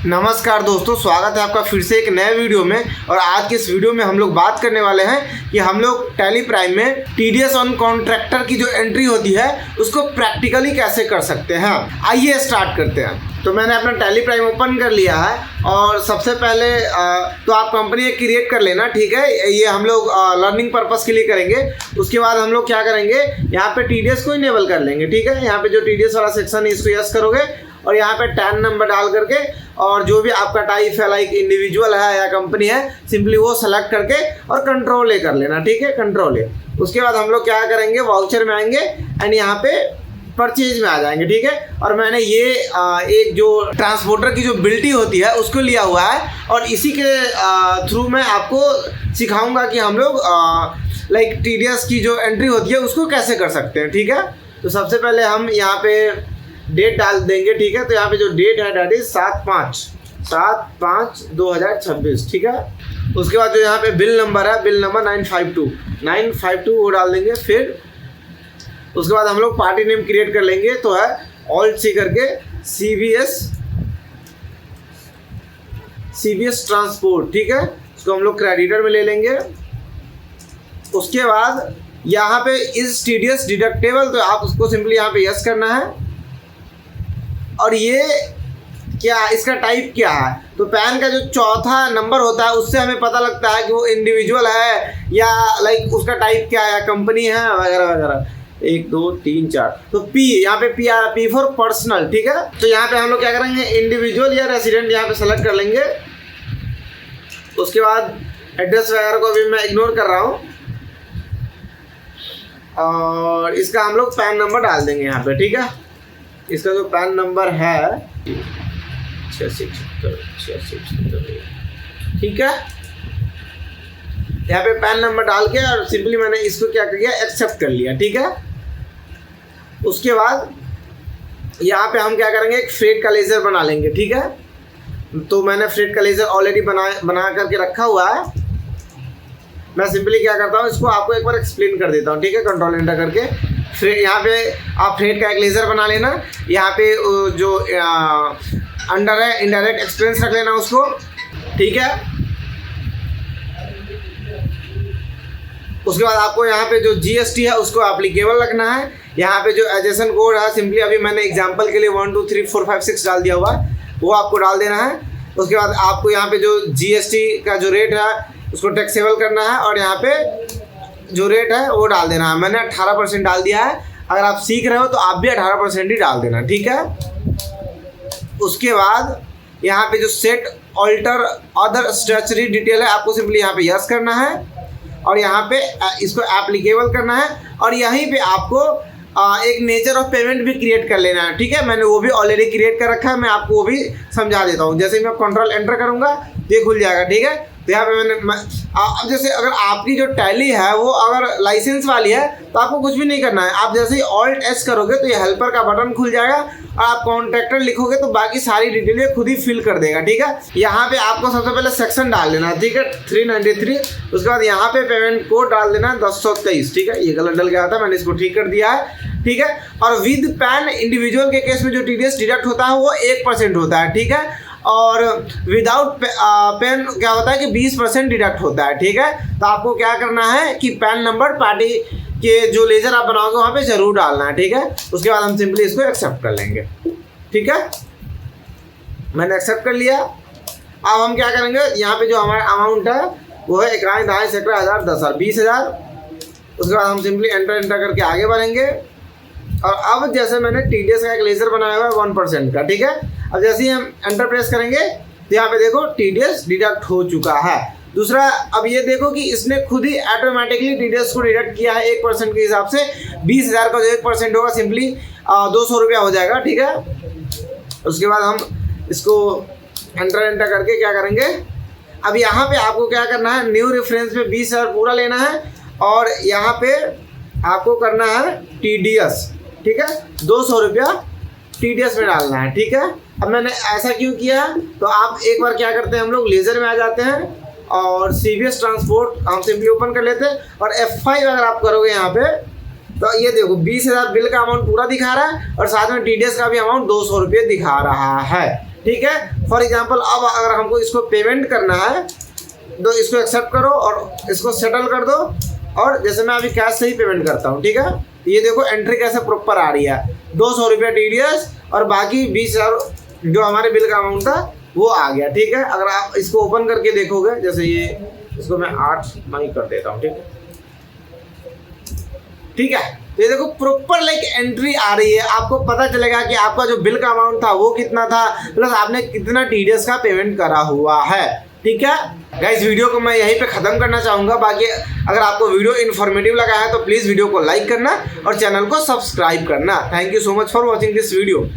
नमस्कार दोस्तों, स्वागत है आपका फिर से एक नए वीडियो में। और आज के इस वीडियो में हम लोग बात करने वाले हैं कि हम लोग टैली प्राइम में टीडीएस ऑन कॉन्ट्रैक्टर की जो एंट्री होती है उसको प्रैक्टिकली कैसे कर सकते हैं। आइए स्टार्ट करते हैं। तो मैंने अपना टैली प्राइम ओपन कर लिया है और सबसे पहले तो आप कंपनी एक क्रिएट कर लेना, ठीक है। ये हम लोग लर्निंग पर्पस के लिए करेंगे। उसके बाद हम लोग क्या करेंगे, यहाँ पे टीडीएस को इनेबल कर लेंगे, ठीक है। यहाँ पे जो टीडीएस वाला सेक्शन है इसको यस करोगे और यहाँ पे टैन नंबर डाल करके और जो भी आपका टाइप है, लाइक इंडिविजुअल है या कंपनी है, सिंपली वो सेलेक्ट करके और कंट्रोल ए कर लेना, ठीक है। कंट्रोल ए। उसके बाद हम लोग क्या करेंगे, वाउचर में आएंगे एंड यहाँ पे परचेज में आ जाएंगे, ठीक है। और मैंने ये एक जो ट्रांसपोर्टर की जो बिल्टी होती है उसको लिया हुआ है और इसी के थ्रू मैं आपको सिखाऊंगा कि हम लोग लाइक टीडीएस की जो एंट्री होती है उसको कैसे कर सकते हैं, ठीक है। तो सबसे पहले हम यहाँ पे डेट डाल देंगे, ठीक है। तो यहाँ पे जो डेट है डेट इज 7/5/2026, ठीक है। उसके बाद जो यहाँ पे बिल नंबर है, बिल नंबर 952 वो डाल देंगे। फिर उसके बाद हम लोग पार्टी नेम क्रिएट कर लेंगे, तो है ऑल्ट सी करके CVS ट्रांसपोर्ट, ठीक है। उसको हम लोग क्रेडिटर में ले लेंगे। उसके बाद यहाँ पे इज टीडीएस डिडक्टेबल, तो आप उसको सिंपली यहाँ पे यस करना है। और ये क्या, इसका टाइप क्या है, तो पैन का जो चौथा नंबर होता है उससे हमें पता लगता है कि वो इंडिविजुअल है या लाइक उसका टाइप क्या है, कंपनी है वगैरह वगैरह। 1 2 3 4, तो पी, यहाँ पे पी फॉर पर्सनल, ठीक है। तो यहाँ पे हम लोग क्या करेंगे, इंडिविजुअल या रेसिडेंट यहाँ पे सेलेक्ट कर लेंगे। उसके बाद एड्रेस वगैरह को भी मैं इग्नोर कर रहा हूँ और इसका हम लोग पैन नंबर डाल देंगे यहाँ पे, ठीक है। इसका जो पैन नंबर है 8676, ठीक है। यहाँ पे पैन नंबर डाल के और सिंपली मैंने इसको क्या कर दिया, एक्सेप्ट कर लिया, ठीक है। उसके बाद यहाँ पे हम क्या करेंगे, एक फ्रेट का लेजर बना लेंगे, ठीक है। तो मैंने फ्रेट का लेजर ऑलरेडी बना करके रखा हुआ है। मैं सिंपली क्या करता हूँ, इसको आपको एक बार एक्सप्लेन कर देता हूँ, ठीक है। कंट्रोल एंटर करके फ्रेट, यहाँ पे आप फ्रेट का एक लेज़र बना लेना। यहाँ पे जो अंडर है इनडायरेक्ट एक्सपेंस रख लेना उसको, ठीक है। उसके बाद आपको यहाँ पे जो GST है उसको एप्लीकेबल रखना है। यहाँ पे जो एजेशन कोड है, सिंपली अभी मैंने एग्जांपल के लिए 1 2 3 4 5 6 डाल दिया हुआ है, वो आपको डाल देना है। उसके बाद आपको यहाँ पे जो GST का जो रेट है उसको टैक्सेबल करना है और यहाँ पे जो रेट है वो डाल देना है। मैंने 18% डाल दिया है। अगर आप सीख रहे हो तो आप भी 18% ही डाल देना, ठीक है। उसके बाद यहाँ पे जो set alter other statutory detail है, आपको सिंपली यहाँ पे यस करना है और यहाँ पे इसको एप्लीकेबल करना है। और यहीं पे आपको एक नेचर ऑफ पेमेंट भी क्रिएट कर लेना है, ठीक है। मैंने वो भी ऑलरेडी क्रिएट कर रखा है, मैं आपको वो भी समझा देता हूँ। जैसे मैं कंट्रोल एंटर करूँगा ये खुल जाएगा, ठीक है। तो यहाँ पे अब जैसे अगर आपकी जो टैली है वो अगर लाइसेंस वाली है तो आपको कुछ भी नहीं करना है। आप जैसे ही ऑल्ट एस करोगे तो ये हेल्पर का बटन खुल जाएगा और आप कॉन्ट्रैक्टर लिखोगे तो बाकी सारी डिटेल ये खुद ही फिल कर देगा, ठीक है। यहाँ पे आपको सबसे पहले सेक्शन डाल देना, ठीक है, 393। उसके बाद यहाँ पे पेमेंट कोड डाल देना 1023, ठीक है। ये गलत डल गया था, मैंने इसको ठीक कर दिया है, ठीक है। और विद पैन इंडिविजुअल के केस में जो टीडीएस डिडक्ट होता है वो 1% होता है, ठीक है। और विदाउट पैन क्या होता है कि 20% डिडक्ट होता है, ठीक है। तो आपको क्या करना है कि पैन नंबर पार्टी के जो लेजर आप बनाओगे वहाँ पे जरूर डालना है, ठीक है। उसके बाद हम सिंपली इसको एक्सेप्ट कर लेंगे, ठीक है। मैंने एक्सेप्ट कर लिया। अब हम क्या करेंगे, यहाँ पे जो हमारा अमाउंट है वो है 1 2 सैकड़ा हज़ार 10,000 20,000। उसके बाद हम सिंपली एंटर करके आगे बढ़ेंगे। और अब जैसे मैंने टीडीएस का एक लेजर बनाया हुआ है 1% का, ठीक है। अब जैसे ही हम एंटर प्रेस करेंगे तो यहाँ पे देखो टीडीएस डिडक्ट हो चुका है। दूसरा, अब ये देखो कि इसने खुद ही ऑटोमेटिकली टीडीएस को डिडक्ट किया है 1% के हिसाब से। 20,000 का जो 1% होगा सिंपली 200 रुपया हो जाएगा, ठीक है। उसके बाद हम इसको एंटर करके क्या करेंगे, अब यहाँ पे आपको क्या करना है, न्यू रेफरेंस पे 20,000 पूरा लेना है और यहाँ पे आपको करना है टीडीएस, ठीक है, 200 रुपया टीडीएस में डालना है, ठीक है। अब मैंने ऐसा क्यों किया, तो आप एक बार क्या करते हैं, हम लोग लेजर में आ जाते हैं और CVS ट्रांसपोर्ट हम सिंपली ओपन कर लेते हैं और F5 अगर आप करोगे यहाँ पे तो ये देखो 20,000 बिल का अमाउंट पूरा दिखा रहा है और साथ में टीडीएस का भी अमाउंट 200 रुपये दिखा रहा है, ठीक है। फॉर एग्जांपल अब अगर हमको इसको पेमेंट करना है तो इसको एक्सेप्ट करो और इसको सेटल कर दो, और जैसे मैं अभी कैश से ही पेमेंट करता हूँ, ठीक है। ये देखो एंट्री कैसे प्रॉपर आ रही है, 200 रुपया TDS और बाकी 20,000 जो हमारे बिल का अमाउंट था वो आ गया, ठीक है। अगर आप इसको ओपन करके देखोगे, जैसे ये इसको मैं 8 मनी कर देता हूँ, ठीक है, ठीक है। तो ये देखो प्रॉपर लाइक एंट्री आ रही है, आपको पता चलेगा कि आपका जो बिल का अमाउंट था वो कितना था, प्लस आपने कितना TDS का पेमेंट करा हुआ है, ठीक है। गाइस वीडियो को मैं यहीं पे ख़त्म करना चाहूँगा। बाकी अगर आपको वीडियो इन्फॉर्मेटिव लगा है तो प्लीज़ वीडियो को लाइक करना और चैनल को सब्सक्राइब करना। Thank you so much for watching this video.